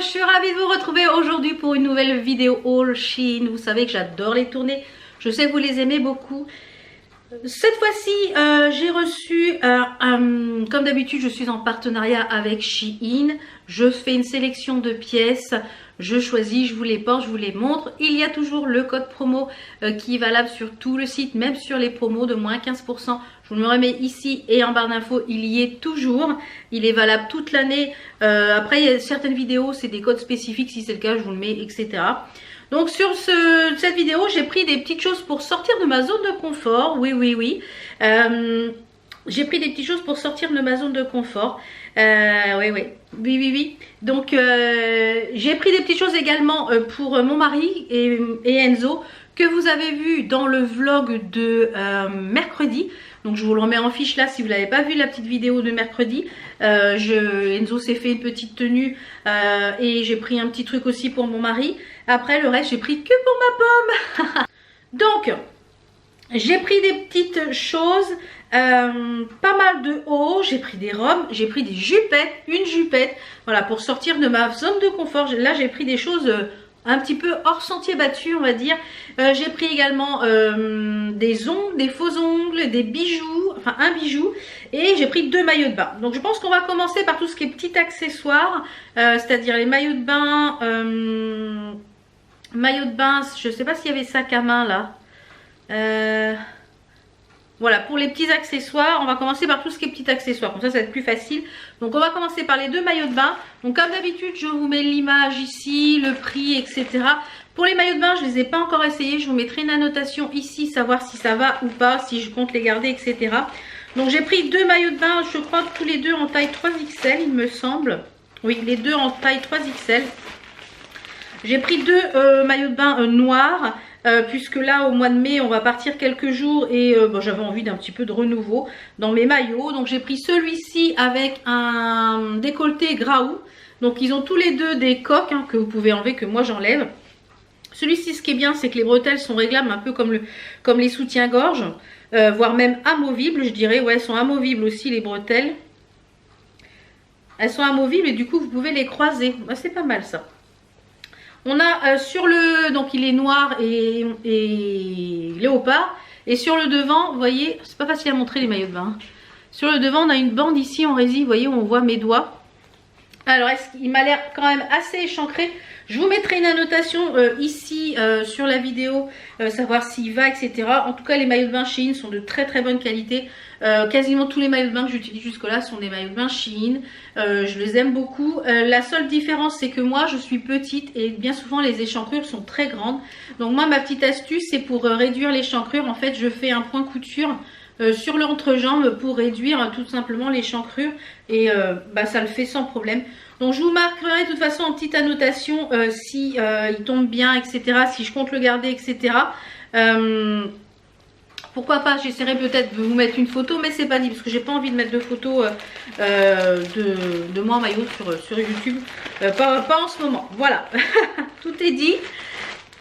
je suis ravie de vous retrouver aujourd'hui pour une nouvelle vidéo haul Shein. Vous savez que j'adore les tourner, je sais que vous les aimez beaucoup. Cette fois-ci, j'ai reçu, comme d'habitude, je suis en partenariat avec Shein. Je fais une sélection de pièces, je choisis, je vous les porte, je vous les montre. Il y a toujours le code promo qui est valable sur tout le site, même sur les promos de moins 15%. Je vous le remets ici et en barre d'infos, il y est toujours. Il est valable toute l'année. Après, il y a certaines vidéos, c'est des codes spécifiques. Si c'est le cas, je vous le mets, etc. Donc sur cette vidéo, j'ai pris des petites choses pour sortir de ma zone de confort. Oui. J'ai pris des petites choses pour sortir de ma zone de confort. Oui. Donc j'ai pris des petites choses également pour mon mari et Enzo, que vous avez vu dans le vlog de mercredi. Donc je vous le remets en fiche là si vous n'avez pas vu la petite vidéo de mercredi. Enzo s'est fait une petite tenue et j'ai pris un petit truc aussi pour mon mari. Après le reste j'ai pris que pour ma pomme. Donc j'ai pris des petites choses, pas mal de hauts, j'ai pris des robes, j'ai pris des jupettes, une jupette. Voilà, pour sortir de ma zone de confort. Là j'ai pris des choses un petit peu hors sentier battu, on va dire. J'ai pris également des ongles, des faux ongles, des bijoux, enfin un bijou. Et j'ai pris 2 maillots de bain. Donc je pense qu'on va commencer par tout ce qui est petit accessoire. C'est-à-dire les maillots de bain. Je ne sais pas s'il y avait sac à main là. Voilà, pour les petits accessoires, on va commencer par tout ce qui est petits accessoires. Comme ça va être plus facile. Donc on va commencer par les 2 maillots de bain. Donc comme d'habitude, je vous mets l'image ici, le prix, etc. Pour les maillots de bain, je ne les ai pas encore essayés. Je vous mettrai une annotation ici, savoir si ça va ou pas, si je compte les garder, etc. Donc j'ai pris 2 maillots de bain, je crois tous les deux en taille 3XL, il me semble. Oui, les deux en taille 3XL. J'ai pris 2 maillots de bain noirs. Puisque là au mois de mai on va partir quelques jours et j'avais envie d'un petit peu de renouveau dans mes maillots. Donc j'ai pris celui-ci avec un décolleté Graou. Donc ils ont tous les deux des coques que vous pouvez enlever, que moi j'enlève. Celui-ci, ce qui est bien, c'est que les bretelles sont réglables un peu comme les soutiens-gorge, voire même amovibles, je dirais. Ouais, elles sont amovibles aussi les bretelles. Elles sont amovibles et du coup vous pouvez les croiser. C'est pas mal ça. On a sur le, donc il est noir et léopard. Et sur le devant, vous voyez, c'est pas facile à montrer les maillots de bain. Sur le devant, on a une bande ici en résine, vous voyez, où on voit mes doigts. Alors, il m'a l'air quand même assez échancré. Je vous mettrai une annotation ici sur la vidéo, savoir s'il va, etc. En tout cas, les maillots de bain Shein sont de très bonne qualité. Quasiment tous les maillots de bain que j'utilise jusque-là sont des maillots de bain Shein. Je les aime beaucoup. La seule différence, c'est que moi, je suis petite et bien souvent, les échancrures sont très grandes. Donc moi, ma petite astuce, c'est pour réduire l'échancrure. En fait, je fais un point couture sur l'entrejambe pour réduire tout simplement l'échancrure. Et ça le fait sans problème. Donc je vous marquerai de toute façon en petite annotation si il tombe bien, etc. Si je compte le garder, etc. Pourquoi pas, j'essaierai peut-être de vous mettre une photo, mais c'est pas dit parce que j'ai pas envie de mettre de photos de moi en maillot sur YouTube. Pas en ce moment. Voilà, tout est dit.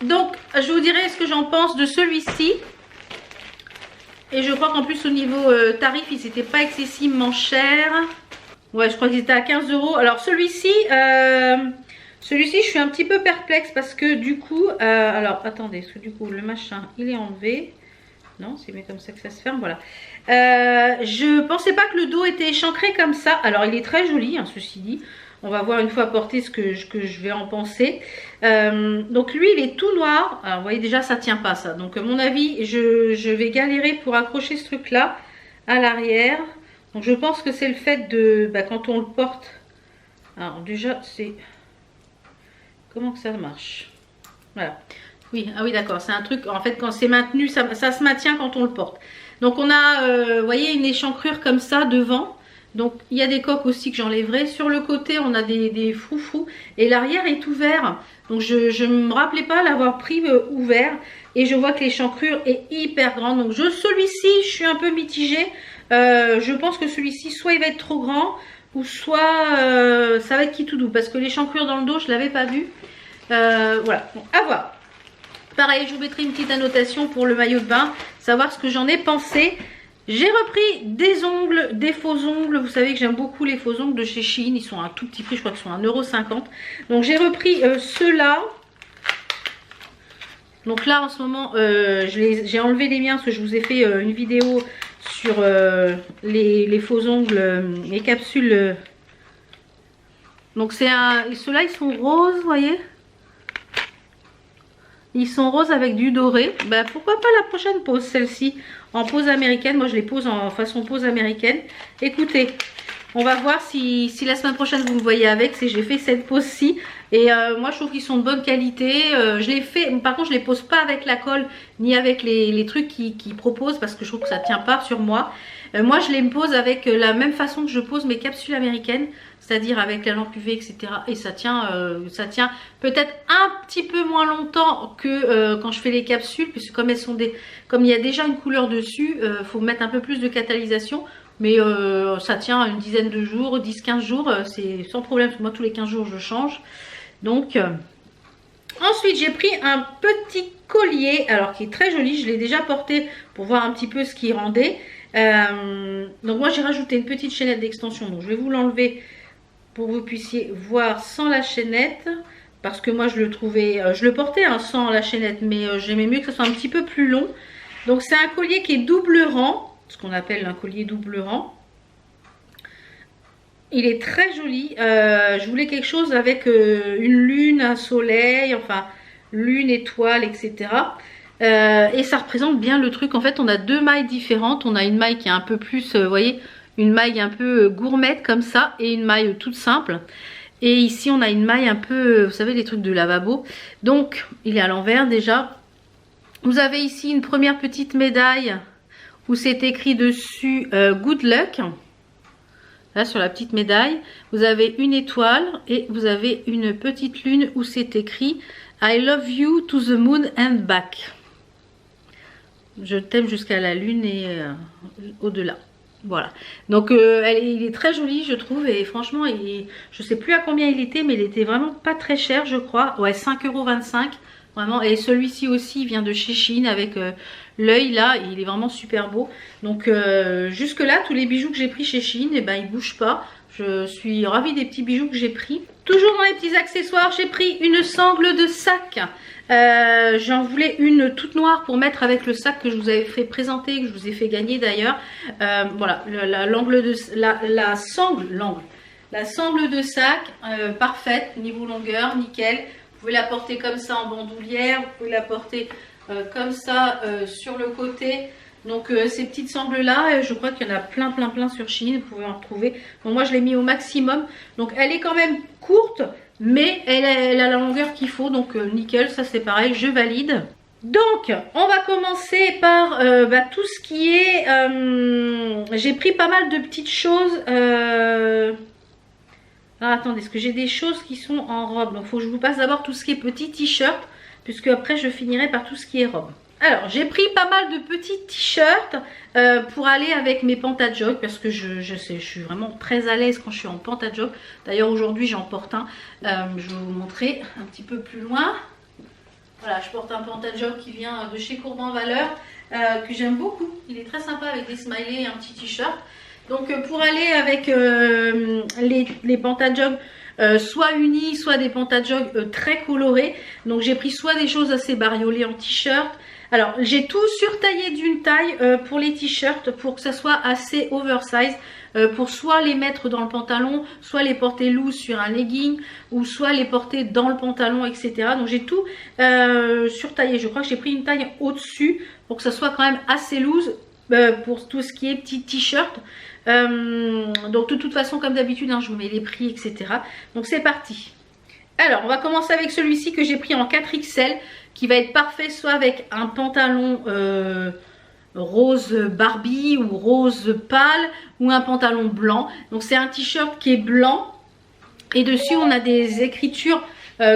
Donc je vous dirai ce que j'en pense de celui-ci. Et je crois qu'en plus au niveau tarif, il n'était pas excessivement cher. Ouais, je crois qu'ils étaient à 15 €. Alors celui-ci, je suis un petit peu perplexe parce que du coup, alors attendez, parce que du coup le machin, il est enlevé. Non, c'est mieux comme ça que ça se ferme, voilà. Je pensais pas que le dos était échancré comme ça. Alors il est très joli, ceci dit. On va voir une fois porté ce que je vais en penser. Donc lui, il est tout noir. Alors vous voyez déjà, ça tient pas ça. Donc à mon avis, je vais galérer pour accrocher ce truc-là à l'arrière. Donc je pense que c'est le fait de quand on le porte. Alors déjà c'est comment que ça marche. Voilà. Oui, ah oui d'accord, c'est un truc en fait quand c'est maintenu, ça se maintient quand on le porte. Donc on a vous voyez une échancrure comme ça devant. Donc il y a des coques aussi que j'enlèverai. Sur le côté on a des froufrous et l'arrière est ouvert. Donc je ne me rappelais pas l'avoir pris ouvert. Et je vois que l'échancrure est hyper grande. Donc celui-ci je suis un peu mitigée. Je pense que celui-ci soit il va être trop grand ou soit ça va être qui tout doux parce que l'échancrure dans le dos je l'avais pas vu. Voilà, bon, à voir. Pareil, je vous mettrai une petite annotation pour le maillot de bain, savoir ce que j'en ai pensé. J'ai repris des ongles, des faux ongles. Vous savez que j'aime beaucoup les faux ongles de chez Shein. Ils sont à un tout petit prix, je crois qu'ils sont à 1,50 €. Donc j'ai repris ceux-là. Donc là en ce moment, j'ai enlevé les miens parce que je vous ai fait une vidéo sur les faux ongles, les capsules. Donc c'est ceux-là ils sont roses, vous voyez. Ils sont roses avec du doré. Bah, pourquoi pas la prochaine pose, celle-ci, en pose américaine. Moi, je les pose en façon pose américaine. Écoutez, on va voir si la semaine prochaine, vous me voyez avec, si j'ai fait cette pose-ci. Et moi, je trouve qu'ils sont de bonne qualité. Je les fais, par contre, je les pose pas avec la colle, ni avec les trucs qu'ils proposent, parce que je trouve que ça tient pas sur moi. Moi, je les pose avec la même façon que je pose mes capsules américaines, c'est-à-dire avec la lampe UV, etc. Et ça tient peut-être un petit peu moins longtemps que quand je fais les capsules, puisque comme elles sont comme il y a déjà une couleur dessus, faut mettre un peu plus de catalysation. Mais ça tient une dizaine de jours, 10-15 jours, c'est sans problème, parce que moi tous les 15 jours je change. Donc ensuite j'ai pris un petit collier, alors qui est très joli, je l'ai déjà porté pour voir un petit peu ce qu'il rendait. Donc moi j'ai rajouté une petite chaînette d'extension, donc je vais vous l'enlever pour que vous puissiez voir sans la chaînette, parce que moi je le trouvais, je le portais sans la chaînette, mais j'aimais mieux que ça soit un petit peu plus long. Donc c'est un collier qui est double rang, ce qu'on appelle un collier double rang. Il est très joli. Je voulais quelque chose avec une lune, un soleil, enfin lune, étoile, etc. Et ça représente bien le truc. En fait, on a deux mailles différentes. On a une maille qui est un peu plus, vous voyez, une maille un peu gourmette comme ça, et une maille toute simple. Et ici, on a une maille un peu, vous savez, les trucs de lavabo. Donc, il est à l'envers déjà. Vous avez ici une première petite médaille où c'est écrit dessus Good Luck. Là sur la petite médaille, vous avez une étoile et vous avez une petite lune où c'est écrit I love you to the moon and back. Je t'aime jusqu'à la lune et au-delà. Voilà. Donc il est très joli je trouve, et franchement je sais plus à combien il était, mais il était vraiment pas très cher je crois. Ouais, 5,25 €. Vraiment, et celui-ci aussi il vient de chez Shein avec l'œil là, il est vraiment super beau. Donc jusque là tous les bijoux que j'ai pris chez Shein, et ben ils bougent pas. Je suis ravie des petits bijoux que j'ai pris. Toujours dans les petits accessoires, j'ai pris une sangle de sac. J'en voulais une toute noire pour mettre avec le sac que je vous avais fait présenter, que je vous ai fait gagner d'ailleurs. Voilà, la sangle de sac parfaite, niveau longueur, nickel. Vous pouvez la porter comme ça en bandoulière, vous pouvez la porter comme ça sur le côté. Donc ces petites sangles là, je crois qu'il y en a plein sur Shein, vous pouvez en retrouver. Donc moi je l'ai mis au maximum. Donc elle est quand même courte, mais elle a la longueur qu'il faut. Donc nickel, ça c'est pareil, je valide. Donc on va commencer par tout ce qui est... j'ai pris pas mal de petites choses... Alors attendez, est-ce que j'ai des choses qui sont en robe? Donc il faut que je vous passe d'abord tout ce qui est petit t-shirt, puisque après je finirai par tout ce qui est robe. Alors j'ai pris pas mal de petits t-shirts pour aller avec mes pantajogs, parce que je suis vraiment très à l'aise quand je suis en pantajog. D'ailleurs aujourd'hui j'en porte un, je vais vous montrer un petit peu plus loin. Voilà, je porte un pantajog qui vient de chez Courban Valeur, que j'aime beaucoup. Il est très sympa avec des smileys et un petit t-shirt. Donc pour aller avec les pantajogs soit unis, soit des pantajogs très colorés. Donc j'ai pris soit des choses assez bariolées en t-shirt. Alors j'ai tout surtaillé d'une taille pour les t-shirts, pour que ça soit assez oversize, pour soit les mettre dans le pantalon, soit les porter loose sur un legging, ou soit les porter dans le pantalon, etc. Donc j'ai tout surtaillé. Je crois que j'ai pris une taille au-dessus pour que ça soit quand même assez loose pour tout ce qui est petit t-shirt. Donc de toute façon comme d'habitude je vous mets les prix, etc. Donc c'est parti. Alors on va commencer avec celui-ci que j'ai pris en 4XL, qui va être parfait soit avec un pantalon rose Barbie ou rose pâle, ou un pantalon blanc. Donc c'est un t-shirt qui est blanc et dessus on a des écritures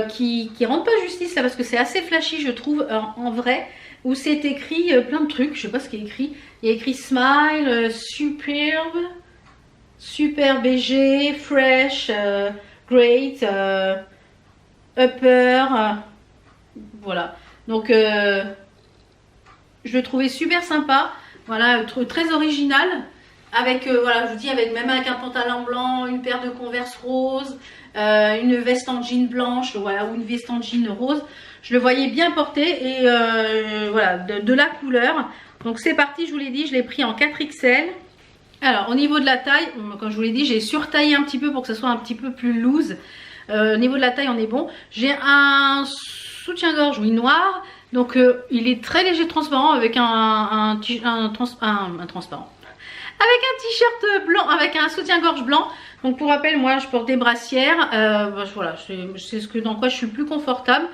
qui rendent pas justice là, parce que c'est assez flashy je trouve en vrai, où c'est écrit plein de trucs. Je sais pas ce qui est écrit. Il y a écrit smile, superbe, super BG, fresh, great, upper, voilà. Donc je le trouvais super sympa. Voilà, très original. Avec, voilà, je vous dis, même avec un pantalon blanc, une paire de Converse rose, une veste en jean blanche, voilà, ou une veste en jean rose. Je le voyais bien porté et voilà, de la couleur. Donc c'est parti, je vous l'ai dit, je l'ai pris en 4XL. Alors au niveau de la taille, comme je vous l'ai dit, j'ai surtaillé un petit peu pour que ça soit un petit peu plus loose. Au niveau de la taille, on est bon. J'ai un soutien-gorge, oui, noir. Donc il est très léger, transparent, avec un transparent. Avec un t-shirt blanc, avec un soutien-gorge blanc. Donc pour rappel, moi je porte des brassières. Voilà, c'est dans quoi je suis le plus confortable.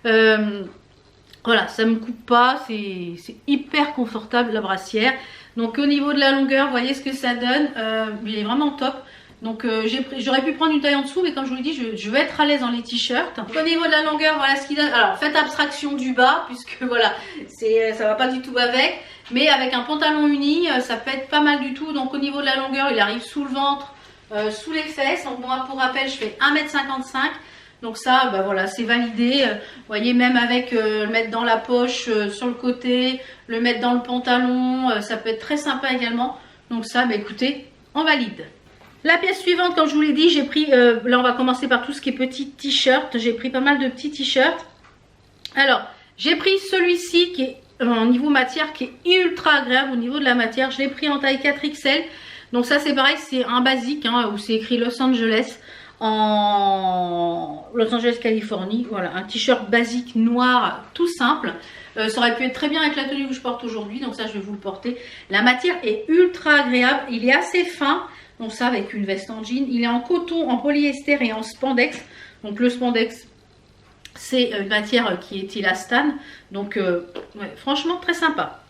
Voilà, ça me coupe pas, c'est hyper confortable la brassière. Donc au niveau de la longueur, vous voyez ce que ça donne. Il est vraiment top. Donc j'aurais pu prendre une taille en dessous, mais comme je vous l'ai dit, je vais être à l'aise dans les t-shirts. Au niveau de la longueur, voilà ce qu'il donne. Alors faites abstraction du bas, puisque voilà, ça va pas du tout avec. Mais avec un pantalon uni, ça peut être pas mal du tout. Donc au niveau de la longueur, il arrive sous le ventre, sous les fesses. Donc moi, pour rappel, je fais 1,55 m. Donc ça, bah voilà, c'est validé. Vous voyez, même avec le mettre dans la poche, sur le côté, le mettre dans le pantalon, ça peut être très sympa également. Donc ça, bah écoutez, on valide. La pièce suivante, comme je vous l'ai dit, j'ai pris, là on va commencer par tout ce qui est petit t-shirt. J'ai pris pas mal de petits t-shirts. Alors, j'ai pris celui-ci qui est au niveau matière, qui est ultra agréable au niveau de la matière. Je l'ai pris en taille 4XL. Donc ça c'est pareil, c'est un basique, hein, où c'est écrit Los Angeles, en Los Angeles, Californie. Voilà, un t-shirt basique noir, tout simple. Ça aurait pu être très bien avec la tenue que je porte aujourd'hui, donc ça je vais vous le porter. La matière est ultra agréable, il est assez fin. Donc ça avec une veste en jean. Il est en coton, en polyester et en spandex. Donc le spandex, c'est une matière qui est élastane. Donc ouais, franchement très sympa.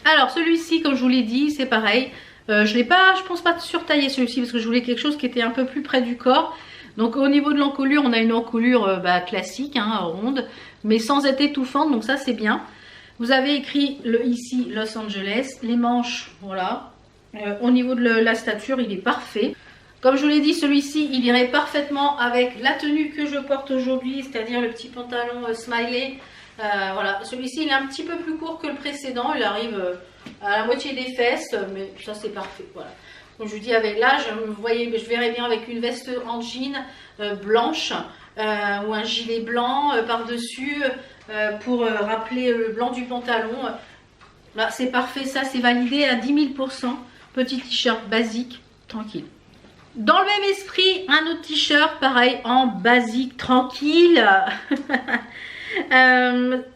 Alors celui-ci, comme je vous l'ai dit, c'est pareil. Je l'ai pas, je pense pas surtailler celui-ci parce que je voulais quelque chose qui était un peu plus près du corps. Donc au niveau de l'encolure, on a une encolure classique, hein, ronde, mais sans être étouffante. Donc ça c'est bien. Vous avez écrit ici Los Angeles. Les manches, voilà. Au niveau de la stature, il est parfait. Comme je vous l'ai dit, celui-ci, il irait parfaitement avec la tenue que je porte aujourd'hui, c'est-à-dire le petit pantalon smiley. Voilà, celui-ci, il est un petit peu plus court que le précédent. Il arrive à la moitié des fesses, mais ça, c'est parfait. Voilà. Donc, je vous dis, avec là, je verrais bien avec une veste en jean blanche ou un gilet blanc par-dessus pour rappeler le blanc du pantalon. Là, c'est parfait, ça, c'est validé à 10 000 %. Petit t-shirt basique, tranquille. Dans le même esprit, un autre t-shirt, pareil, en basique, tranquille,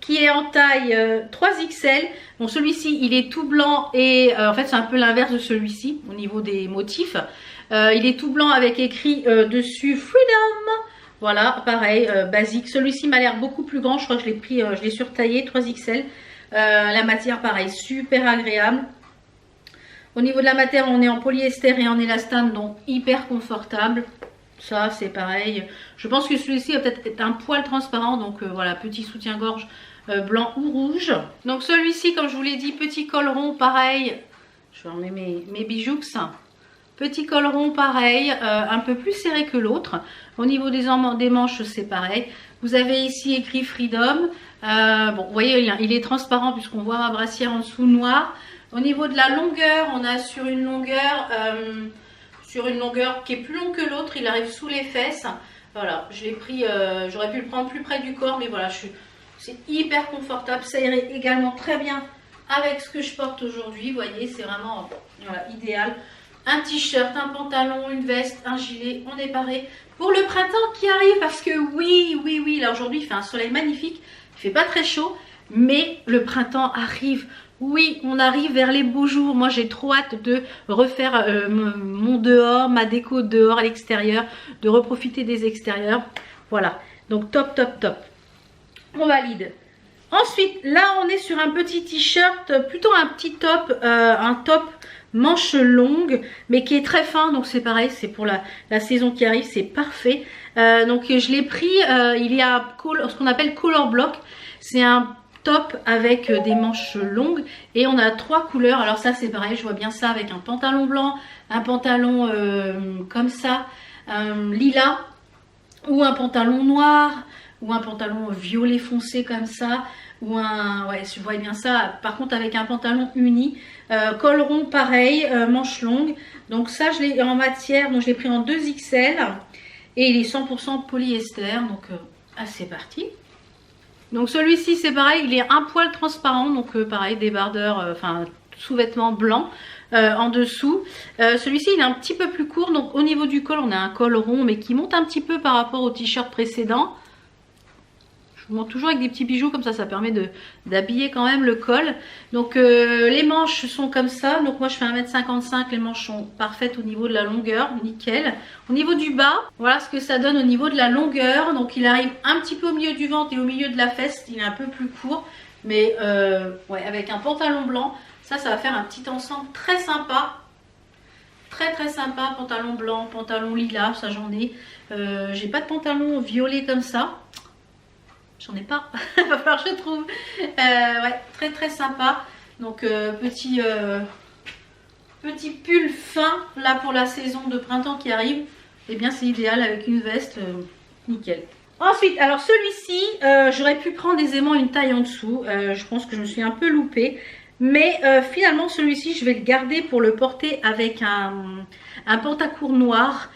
qui est en taille 3XL. Donc celui-ci, il est tout blanc et en fait, c'est un peu l'inverse de celui-ci au niveau des motifs. Il est tout blanc avec écrit dessus Freedom. Voilà, pareil, basique. Celui-ci m'a l'air beaucoup plus grand. Je crois que je l'ai surtaillé, 3XL. La matière, pareil, super agréable. Au niveau de la matière, on est en polyester et en élastane, donc hyper confortable. Ça, c'est pareil. Je pense que celui-ci va peut-être être un poil transparent, donc voilà, petit soutien-gorge blanc ou rouge. Donc celui-ci, comme je vous l'ai dit, petit col rond, pareil. Je vais enlever mes bijoux. Petit col rond, pareil, un peu plus serré que l'autre. Au niveau des manches, c'est pareil. Vous avez ici écrit Freedom. Bon, vous voyez, il est transparent puisqu'on voit ma brassière en dessous noire. Au niveau de la longueur, on a sur une longueur qui est plus longue que l'autre. Il arrive sous les fesses. Voilà, je l'ai pris, j'aurais pu le prendre plus près du corps, mais voilà, c'est hyper confortable. Ça irait également très bien avec ce que je porte aujourd'hui. Vous voyez, c'est vraiment voilà, idéal. Un t-shirt, un pantalon, une veste, un gilet, on est paré pour le printemps qui arrive. Parce que oui, là aujourd'hui il fait un soleil magnifique. Il fait pas très chaud, mais le printemps arrive. Oui, on arrive vers les beaux jours. Moi, j'ai trop hâte de refaire mon dehors, ma déco dehors à l'extérieur, de reprofiter des extérieurs. Voilà, donc top, top, top. On valide. Ensuite, là, on est sur un petit t-shirt, plutôt un petit top, un top manche longue, mais qui est très fin. Donc, c'est pareil, c'est pour la saison qui arrive, c'est parfait. Donc, je l'ai pris, il y a ce qu'on appelle color block. C'est un top avec des manches longues et on a 3 couleurs. Alors ça c'est pareil, je vois bien ça avec un pantalon blanc, un pantalon comme ça, lilas, ou un pantalon noir, ou un pantalon violet foncé comme ça, ou un, ouais, je vois bien ça, par contre avec un pantalon uni, col rond pareil, manche longue. Donc ça je l'ai en matière, donc je l'ai pris en 2XL et il est 100% polyester, donc c'est parti. Donc celui-ci c'est pareil, il est un poil transparent, donc pareil débardeur, enfin sous-vêtements blancs en dessous. Celui-ci il est un petit peu plus court, donc au niveau du col on a un col rond mais qui monte un petit peu par rapport au t-shirt précédent. Je monte toujours avec des petits bijoux comme ça permet d'habiller quand même le col. Donc les manches sont comme ça, donc moi je fais 1m55, les manches sont parfaites au niveau de la longueur, nickel. Au niveau du bas, voilà ce que ça donne au niveau de la longueur. Donc il arrive un petit peu au milieu du ventre et au milieu de la fesse, il est un peu plus court. Mais ouais, avec un pantalon blanc, ça va faire un petit ensemble très sympa. Très sympa, pantalon blanc, pantalon lilas, ça j'en ai. J'ai pas de pantalon violet comme ça. J'en ai pas, il va falloir que je trouve. Ouais, très sympa. Donc petit pull fin là pour la saison de printemps qui arrive. Et bien c'est idéal avec une veste, nickel. Ensuite, alors celui-ci, j'aurais pu prendre aisément une taille en dessous. Je pense que je me suis un peu loupée. Mais finalement celui-ci je vais le garder pour le porter avec un pantacourt noir,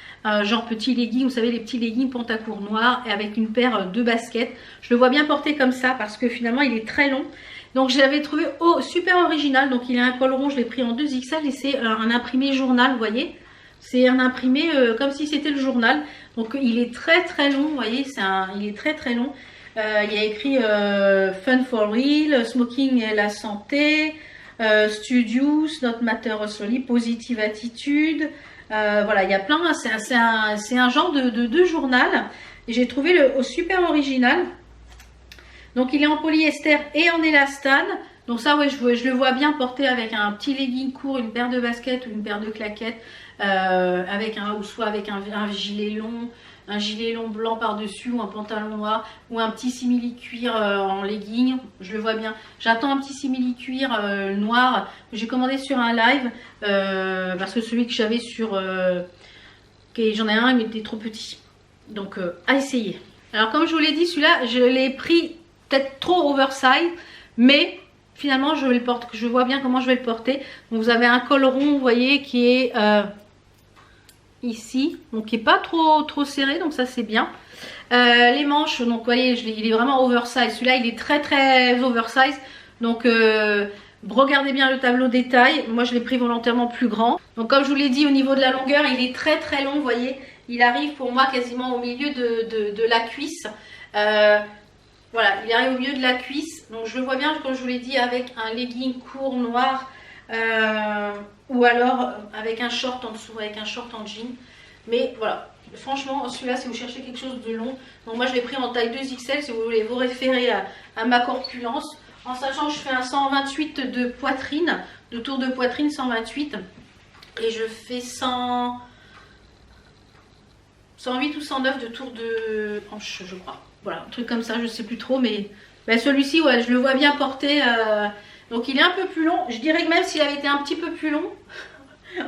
genre petit legging, vous savez les petits leggings pantacourt noir et avec une paire de baskets. Je le vois bien porter comme ça parce que finalement il est très long. Donc je l'avais trouvé super original, donc il a un col rond, je l'ai pris en 2XL et c'est un imprimé journal, vous voyez. C'est un imprimé comme si c'était le journal. Donc il est très long, vous voyez, il est très long. Il y a écrit Fun for Real, Smoking et la santé, Studios, Not Matter Solely, Positive Attitude. Voilà, il y a plein, c'est un genre de journal. Et j'ai trouvé le super original. Donc il est en polyester et en élastane. Donc ça, ouais, je le vois bien porter avec un petit legging court, une paire de baskets ou une paire de claquettes, ou soit avec un gilet long. Un gilet long blanc par-dessus ou un pantalon noir ou un petit simili cuir en legging, je le vois bien. J'attends un petit simili cuir noir que j'ai commandé sur un live parce que celui que j'avais sur... j'en ai un, mais il était trop petit. Donc à essayer. Alors comme je vous l'ai dit, celui-là, je l'ai pris peut-être trop oversize, mais finalement je vois bien comment je vais le porter. Donc vous avez un col rond, vous voyez, qui est... ici, donc qui est pas trop serré, donc ça c'est bien. Les manches, donc vous voyez, il est vraiment oversize. Celui-là il est très oversize, donc regardez bien le tableau détail. Moi je l'ai pris volontairement plus grand. Donc comme je vous l'ai dit, au niveau de la longueur il est très long, vous voyez, il arrive pour moi quasiment au milieu de la cuisse. Voilà, il arrive au milieu de la cuisse, donc je le vois bien, comme je vous l'ai dit, avec un legging court noir. Ou alors avec un short en dessous, avec un short en jean. Mais voilà, franchement celui-là si vous cherchez quelque chose de long, donc moi je l'ai pris en taille 2XL si vous voulez vous référer à ma corpulence, en sachant que je fais un 128 de poitrine, de tour de poitrine 128, et je fais 108 ou 109 de tour de hanche je crois. Voilà, un truc comme ça, je sais plus trop, mais ben, celui-ci ouais, je le vois bien porter. Donc il est un peu plus long, je dirais que même s'il avait été un petit peu plus long,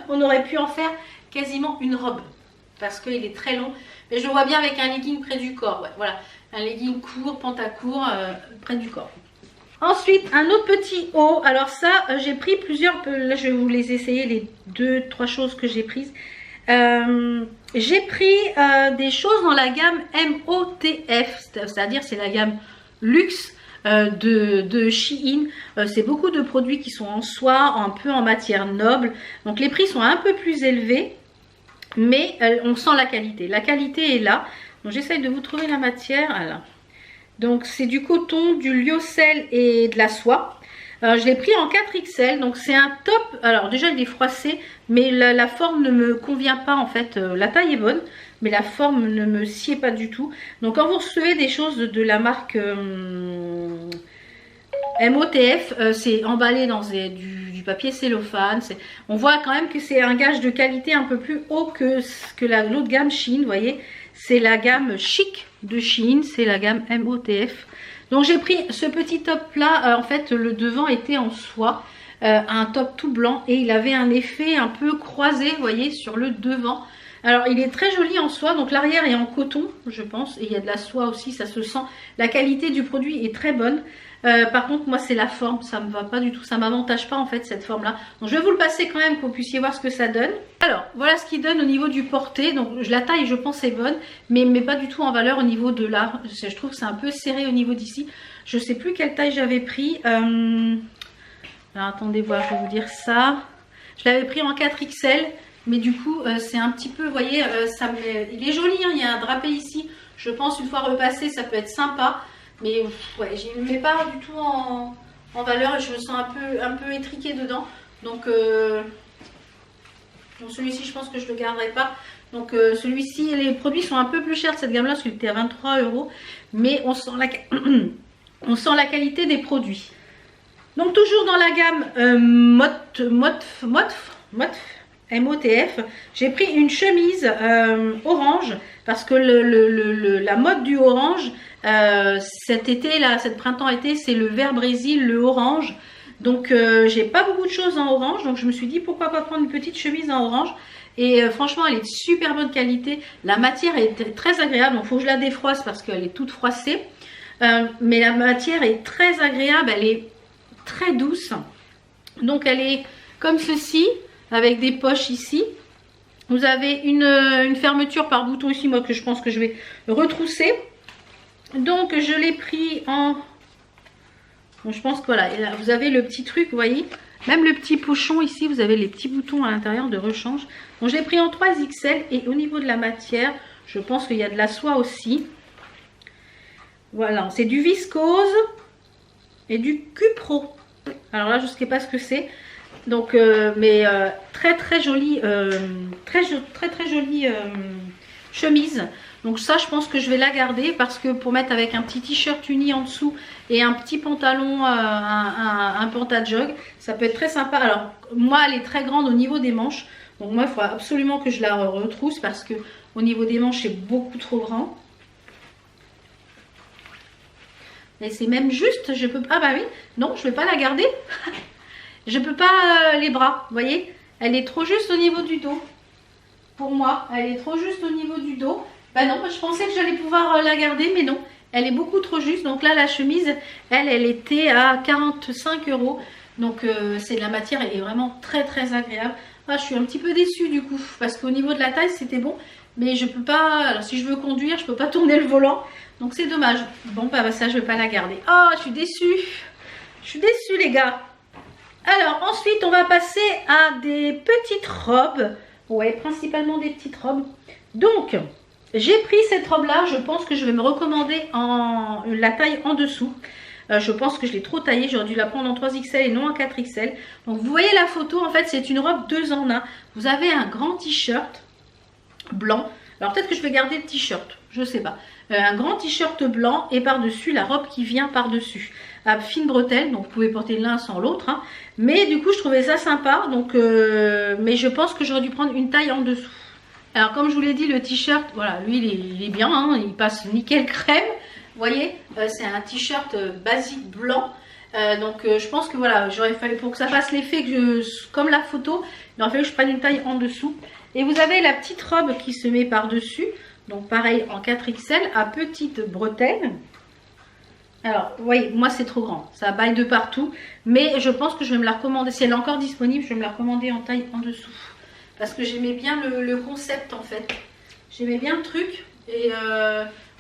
on aurait pu en faire quasiment une robe. Parce qu'il est très long, mais je le vois bien avec un legging près du corps, ouais, voilà. Un legging court, pantacourt, près du corps. Ensuite, un autre petit haut, alors ça, j'ai pris plusieurs, là je vais vous les essayer, les 2-3 choses que j'ai prises. J'ai pris des choses dans la gamme MOTF, c'est-à-dire c'est la gamme luxe. De Shein, c'est beaucoup de produits qui sont en soie, un peu en matière noble, donc les prix sont un peu plus élevés, mais on sent la qualité est là. Donc j'essaye de vous trouver la matière. Alors, donc c'est du coton, du lyocell et de la soie. Je l'ai pris en 4XL, donc c'est un top. Alors déjà il est froissé, mais la forme ne me convient pas en fait. La taille est bonne, mais la forme ne me sied pas du tout. Donc quand vous recevez des choses de la marque MOTF, c'est emballé dans du papier cellophane. On voit quand même que c'est un gage de qualité un peu plus haut que l'autre gamme Shein, vous voyez. C'est la gamme chic de Shein, c'est la gamme MOTF. Donc j'ai pris ce petit top là, en fait le devant était en soie, un top tout blanc et il avait un effet un peu croisé, vous voyez, sur le devant. Alors il est très joli en soie, donc l'arrière est en coton je pense, et il y a de la soie aussi, ça se sent. La qualité du produit est très bonne. Par contre moi c'est la forme, ça me va pas du tout, ça m'avantage pas en fait cette forme là. Donc je vais vous le passer quand même pour que vous puissiez voir ce que ça donne. Alors voilà ce qu'il donne au niveau du porté, donc la taille je pense est bonne, mais pas du tout en valeur au niveau de là. Je trouve que c'est un peu serré au niveau d'ici. Je sais plus quelle taille j'avais pris. Alors attendez voir, je vais vous dire ça. Je l'avais pris en 4XL. Mais du coup, c'est un petit peu, vous voyez, il est joli, hein, il y a un drapé ici. Je pense une fois repassé, ça peut être sympa. Mais ouais, je ne le mets pas du tout en valeur et je me sens un peu étriquée dedans. Donc celui-ci, je pense que je ne le garderai pas. Donc celui-ci, les produits sont un peu plus chers de cette gamme-là, parce qu'il était à 23 €. Mais on sent la qualité des produits. Donc toujours dans la gamme MOTF, j'ai pris une chemise orange parce que la mode du orange cet été là, cette printemps-été, c'est le vert brésil, le orange. Donc j'ai pas beaucoup de choses en orange, donc je me suis dit pourquoi pas prendre une petite chemise en orange. Et franchement elle est de super bonne qualité, la matière est très agréable, donc il faut que je la défroisse parce qu'elle est toute froissée. Mais la matière est très agréable, elle est très douce. Donc elle est comme ceci, avec des poches ici. Vous avez une fermeture par bouton ici, moi que je pense que je vais retrousser. Donc je l'ai pris en... Bon, je pense que voilà, et là, vous avez le petit truc, vous voyez. Même le petit pochon ici, vous avez les petits boutons à l'intérieur de rechange. Donc je l'ai pris en 3XL et au niveau de la matière, je pense qu'il y a de la soie aussi. Voilà, c'est du viscose et du cupro. Alors là, je ne sais pas ce que c'est. Donc, très jolie, très jolie chemise. Donc ça, je pense que je vais la garder parce que pour mettre avec un petit t-shirt uni en dessous et un petit pantalon, un pantajog, ça peut être très sympa. Alors moi, elle est très grande au niveau des manches. Donc moi, il faut absolument que je la retrousse parce que au niveau des manches, c'est beaucoup trop grand. Et c'est même juste, je peux... Ah bah oui, non, je ne vais pas la garder. Je peux pas les bras, vous voyez. Elle est trop juste au niveau du dos. Pour moi, elle est trop juste au niveau du dos. Bah non, je pensais que j'allais pouvoir la garder, mais non. Elle est beaucoup trop juste. Donc là, la chemise, elle était à 45 €. Donc la matière est vraiment très agréable. Ah, je suis un petit peu déçue du coup. Parce qu'au niveau de la taille, c'était bon. Mais je peux pas... Alors si je veux conduire, je peux pas tourner le volant. Donc c'est dommage. Bon, bah ça, je vais pas la garder. Oh, je suis déçue. Je suis déçue, les gars. Alors ensuite on va passer à des petites robes. Ouais, principalement des petites robes. Donc j'ai pris cette robe là, je pense que je vais me recommander la taille en dessous. Je pense que je l'ai trop taillée, j'aurais dû la prendre en 3XL et non en 4XL. Donc vous voyez la photo, en fait c'est une robe 2 en 1. Vous avez un grand t-shirt blanc. Alors peut-être que je vais garder le t-shirt, je sais pas. Un grand t-shirt blanc et par-dessus la robe qui vient par-dessus. À fine bretelle, donc vous pouvez porter l'un sans l'autre. Hein. Mais du coup je trouvais ça sympa, donc mais je pense que j'aurais dû prendre une taille en dessous. Alors comme je vous l'ai dit, le t-shirt, voilà, lui il est bien, hein, il passe nickel crème. Vous voyez, c'est un t-shirt basique blanc. Donc je pense que voilà, j'aurais fallu, pour que ça fasse l'effet comme la photo, il aurait fallu que je prenne une taille en dessous. Et vous avez la petite robe qui se met par-dessus. Donc pareil en 4XL à petite bretelle. Alors vous voyez, moi c'est trop grand, ça baille de partout. Mais je pense que je vais me la recommander, si elle est encore disponible, je vais me la recommander en taille en dessous. Parce que j'aimais bien le concept en fait. J'aimais bien le truc. Et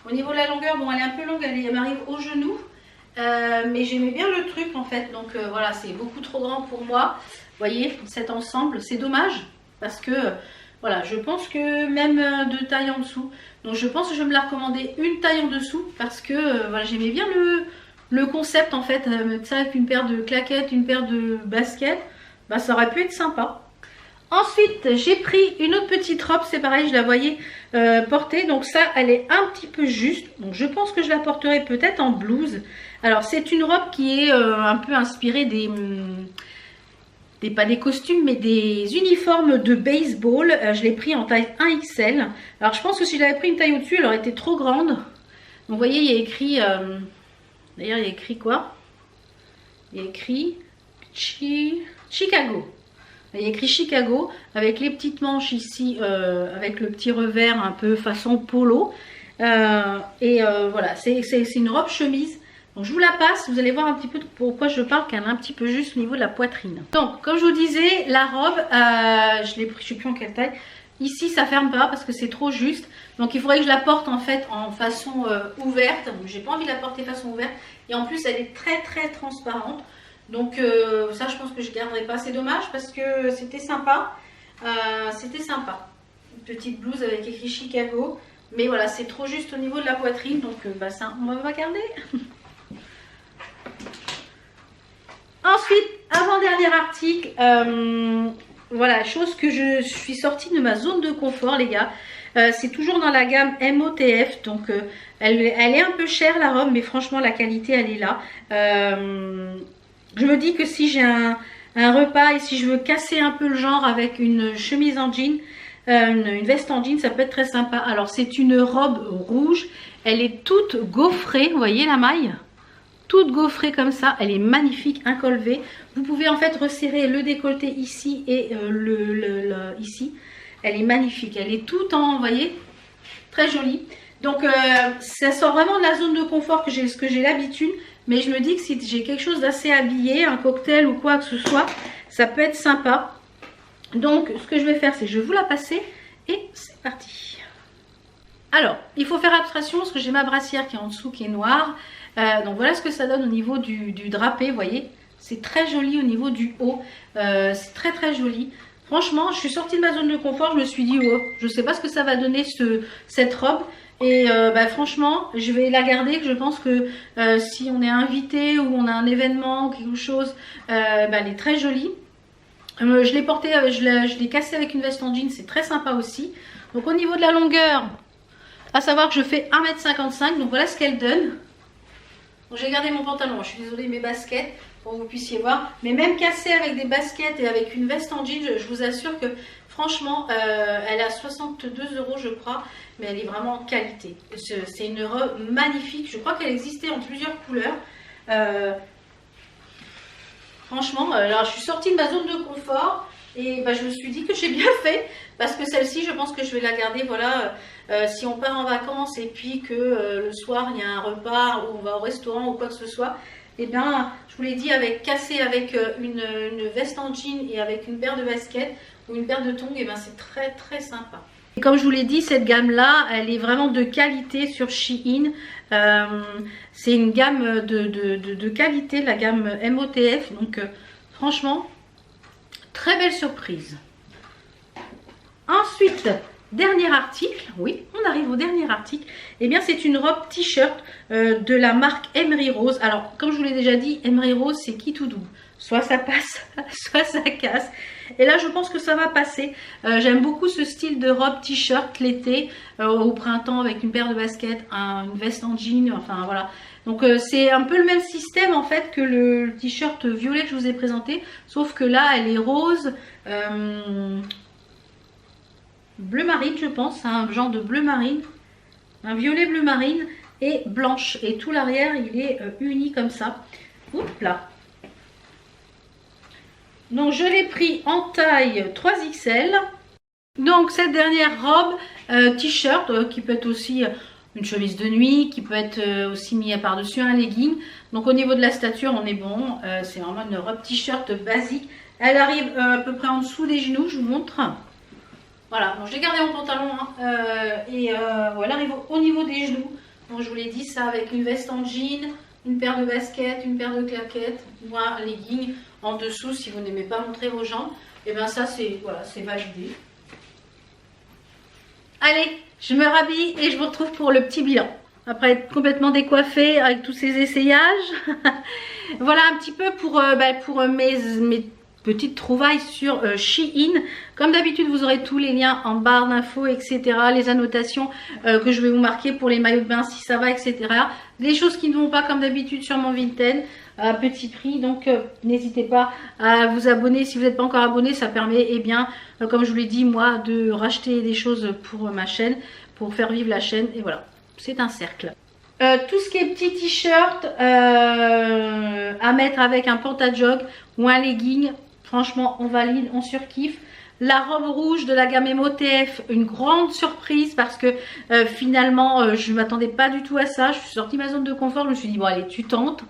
au niveau de la longueur, bon elle est un peu longue, elle m'arrive au genou. Mais j'aimais bien le truc en fait. Donc voilà, c'est beaucoup trop grand pour moi. Vous voyez, cet ensemble, c'est dommage. Parce que... Voilà, je pense que même de taille en dessous. Donc je pense que je vais me la recommander une taille en dessous. Parce que voilà, j'aimais bien le concept en fait. Ça avec une paire de claquettes, une paire de baskets. Bah ça aurait pu être sympa. Ensuite j'ai pris une autre petite robe. C'est pareil, je la voyais porter. Donc ça elle est un petit peu juste. Donc je pense que je la porterai peut-être en blouse. Alors c'est une robe qui est un peu inspirée pas des costumes mais des uniformes de baseball. Je l'ai pris en taille 1XL. Alors je pense que si je l'avais pris une taille au-dessus, elle aurait été trop grande. Donc vous voyez, il y a écrit d'ailleurs il y a écrit quoi? Il y a écrit Chicago. Il y a écrit Chicago avec les petites manches ici, avec le petit revers un peu façon polo. Voilà, c'est une robe chemise. Donc je vous la passe, vous allez voir un petit peu pourquoi je parle qu'elle est un petit peu juste au niveau de la poitrine. Donc comme je vous disais, la robe, je l'ai pris, je ne sais plus en quelle taille. Ici ça ferme pas parce que c'est trop juste. Donc il faudrait que je la porte en fait en façon ouverte. J'ai pas envie de la porter façon ouverte. Et en plus elle est très transparente. Donc ça je pense que je garderai pas. C'est dommage parce que c'était sympa. C'était sympa. Une petite blouse avec écrit Chicago. Mais voilà, c'est trop juste au niveau de la poitrine. Donc ça on va garder. Ensuite, avant-dernier article, voilà, chose que je suis sortie de ma zone de confort, les gars. C'est toujours dans la gamme MOTF, donc elle est un peu chère la robe, mais franchement la qualité elle est là. Je me dis que si j'ai un repas et si je veux casser un peu le genre avec une chemise en jean, une veste en jean, ça peut être très sympa. Alors c'est une robe rouge, elle est toute gaufrée, vous voyez la maille ? Toute gaufrée comme ça, elle est magnifique, un col V. Vous pouvez en fait resserrer le décolleté ici et ici. Elle est magnifique, elle est toute en, vous voyez, très jolie. Donc ça sort vraiment de la zone de confort que j'ai l'habitude. Mais je me dis que si j'ai quelque chose d'assez habillé, un cocktail ou quoi que ce soit, ça peut être sympa. Donc ce que je vais faire, c'est que je vais vous la passer et c'est parti. Alors, il faut faire abstraction parce que j'ai ma brassière qui est en dessous, qui est noire. Donc voilà ce que ça donne au niveau du drapé, vous voyez. C'est très joli au niveau du haut. C'est très joli. Franchement, je suis sortie de ma zone de confort. Je me suis dit, oh, je ne sais pas ce que ça va donner cette robe. Et franchement, je vais la garder. Je pense que si on est invité ou on a un événement ou quelque chose, elle est très jolie. Je l'ai portée, je l'ai cassée avec une veste en jean. C'est très sympa aussi. Donc au niveau de la longueur, à savoir que je fais 1,55 m. Donc voilà ce qu'elle donne. J'ai gardé mon pantalon, je suis désolée, mes baskets pour que vous puissiez voir. Mais même cassée avec des baskets et avec une veste en jean, je vous assure que franchement, elle a 62 € je crois. Mais elle est vraiment en qualité. C'est une robe magnifique. Je crois qu'elle existait en plusieurs couleurs. Franchement, alors je suis sortie de ma zone de confort. Et je me suis dit que j'ai bien fait. Parce que celle-ci, je pense que je vais la garder, voilà... si on part en vacances et puis que le soir il y a un repas ou on va au restaurant ou quoi que ce soit, et bien je vous l'ai dit, cassé avec une veste en jean et avec une paire de baskets ou une paire de tongs, et bien c'est très sympa. Et comme je vous l'ai dit, cette gamme là elle est vraiment de qualité sur Shein. C'est une gamme de qualité, la gamme MOTF, donc franchement très belle surprise. Ensuite, dernier article, oui, on arrive au dernier article. Eh bien, c'est une robe t-shirt de la marque Emery Rose. Alors, comme je vous l'ai déjà dit, Emery Rose, c'est qui tout doux. Soit ça passe, soit ça casse. Et là, je pense que ça va passer. J'aime beaucoup ce style de robe t-shirt l'été, au printemps, avec une paire de baskets, une veste en jean, enfin voilà. Donc, c'est un peu le même système en fait que le t-shirt violet que je vous ai présenté. Sauf que là, elle est rose. Bleu marine, je pense, un genre de bleu marine, un violet bleu marine et blanche. Et tout l'arrière, il est uni comme ça. Oups là. Donc je l'ai pris en taille 3XL. Donc cette dernière robe t-shirt qui peut être aussi une chemise de nuit, qui peut être aussi mis par-dessus un legging. Donc au niveau de la stature, on est bon. C'est vraiment une robe t-shirt basique. Elle arrive à peu près en dessous des genoux, je vous montre. Voilà, donc j'ai gardé mon pantalon voilà, arrive au niveau des genoux. Donc je vous l'ai dit, ça avec une veste en jean, une paire de baskets, une paire de claquettes, ou un legging en dessous si vous n'aimez pas montrer vos jambes. Et bien ça c'est voilà, c'est validé. Allez, je me rhabille et je vous retrouve pour le petit bilan. Après être complètement décoiffée avec tous ces essayages. Voilà un petit peu pour mes petite trouvaille sur Shein. Comme d'habitude, vous aurez tous les liens en barre d'infos, etc. Les annotations que je vais vous marquer pour les maillots de bain si ça va, etc. Les choses qui ne vont pas comme d'habitude sur mon Vinted à petit prix. Donc n'hésitez pas à vous abonner si vous n'êtes pas encore abonné. Ça permet, eh bien, comme je vous l'ai dit, moi, de racheter des choses pour ma chaîne, pour faire vivre la chaîne. Et voilà, c'est un cercle. Tout ce qui est petit t-shirt à mettre avec un pantajog ou un legging, Franchement, on valide, on surkiffe. La robe rouge de la gamme MOTF, une grande surprise parce que finalement, je ne m'attendais pas du tout à ça. Je suis sortie de ma zone de confort, je me suis dit, bon allez, tu tentes,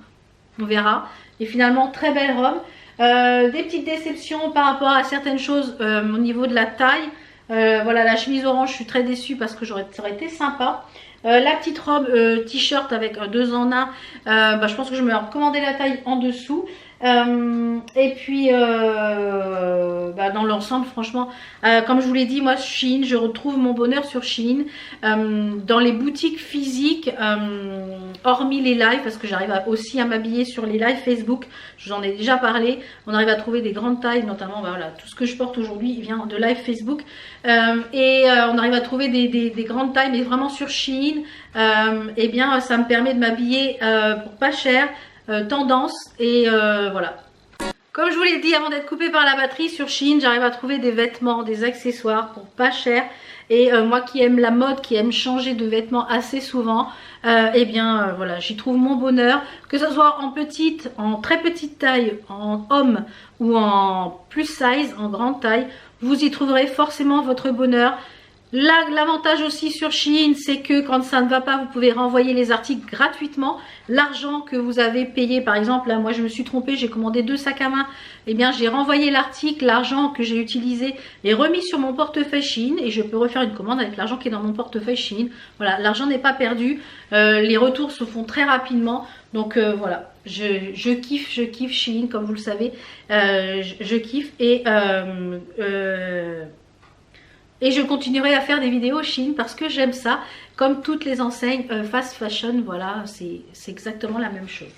on verra. Et finalement, très belle robe. Des petites déceptions par rapport à certaines choses au niveau de la taille. Voilà, la chemise orange, je suis très déçue parce que ça aurait été sympa. La petite robe t-shirt avec 2 en 1, je pense que je me vais recommander la taille en dessous. Et puis dans l'ensemble, franchement, comme je vous l'ai dit, moi Shein, je retrouve mon bonheur sur Shein. Dans les boutiques physiques, hormis les lives, parce que j'arrive aussi à m'habiller sur les lives Facebook, je vous en ai déjà parlé, on arrive à trouver des grandes tailles, notamment voilà, tout ce que je porte aujourd'hui vient de live Facebook. On arrive à trouver des grandes tailles, mais vraiment sur Shein, et bien ça me permet de m'habiller pour pas cher, tendance, et voilà. Comme je vous l'ai dit avant d'être coupée par la batterie, sur Shein j'arrive à trouver des vêtements, des accessoires pour pas cher. Et moi qui aime la mode, qui aime changer de vêtements assez souvent, voilà, j'y trouve mon bonheur. Que ce soit en petite, en très petite taille, en homme ou en plus size, en grande taille, vous y trouverez forcément votre bonheur. L'avantage aussi sur Shein, c'est que quand ça ne va pas, vous pouvez renvoyer les articles gratuitement. L'argent que vous avez payé, par exemple, là moi je me suis trompée, j'ai commandé 2 sacs à main. Eh bien j'ai renvoyé l'article, l'argent que j'ai utilisé est remis sur mon portefeuille Shein et je peux refaire une commande avec l'argent qui est dans mon portefeuille Shein. Voilà, l'argent n'est pas perdu, les retours se font très rapidement. Donc voilà, je kiffe Shein, comme vous le savez, je kiffe et je continuerai à faire des vidéos Shein parce que j'aime ça. Comme toutes les enseignes fast fashion, voilà, c'est exactement la même chose.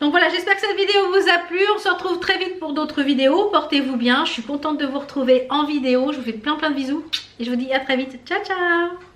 Donc voilà, j'espère que cette vidéo vous a plu. On se retrouve très vite pour d'autres vidéos. Portez-vous bien, je suis contente de vous retrouver en vidéo. Je vous fais plein de bisous et je vous dis à très vite. Ciao, ciao!